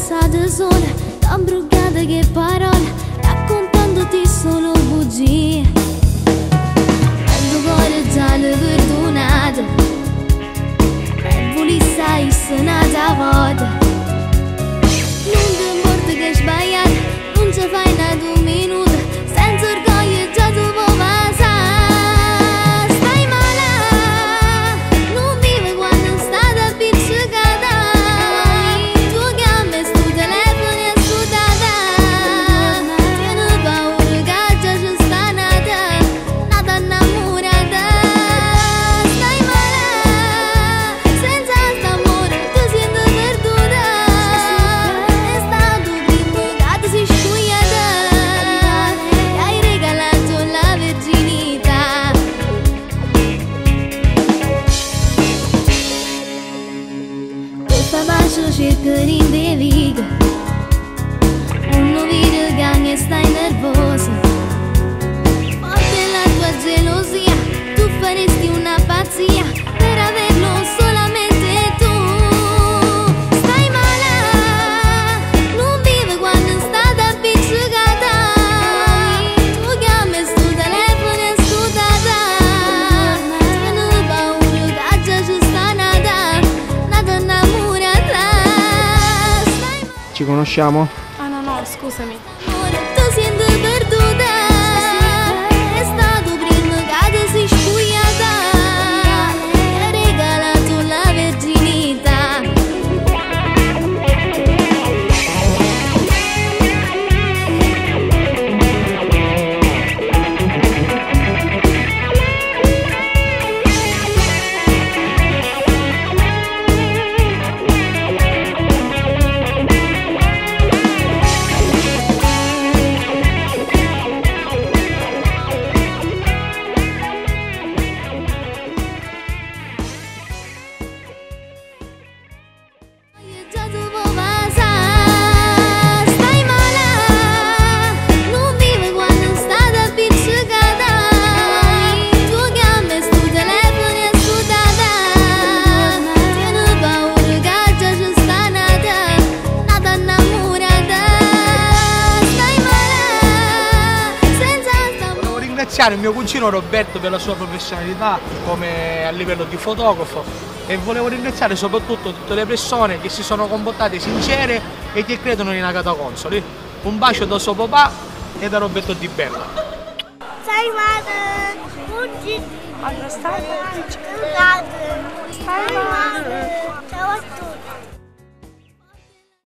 passate sole, tan bruciate che parole, raccontandoti solo bugie. Il tuo cuore già l'ho perdonato e volessi essere nata volta. Non ti importa che hai sbagliato, non ci fai nato un minuto, senza orgoglio già tu puoi passare. Stai male, non vivi quando stai appiccicata. Tu chiami sto telefono e sto data. Tieni paura che già ci sta nata innamorata. Stai male, senza st'amore ti senti perduta. È stato prima che ti sei scogliata e hai regalato la verginità. Questa pace cerca di impevica, non vedi che mi stai nervosa. Forte la tua gelosia, tu faresti una pazzia per averlo solamente tu. Stai male, non vivi quando stai appiccicata. Tu chiami sto telefono e sto data. Tieni paura che già ci sta nata innamorata. Stai Ci conosciamo? Ah no, scusami. male, tu senti perduta. È stato prima che ti sei scogliata e hai regalato la verginità. Già tu puoi passare. Stai male, non vivi quando stai appiccicata. Tu chiami sto telefono e sto data. Tieni paura che già ci sta nata innamorata. Stai male, senza st'amore. Volevo ringraziare il mio cugino Roberto per la sua professionalità come a livello di fotografo e volevo ringraziare soprattutto tutte le persone che si sono comportate sincere e che credono in Agata Consoli. Un bacio da suo papà e da Roberto Di Bella. Stai male, fuggi. Allora, stai Stai male. Ciao a tutti.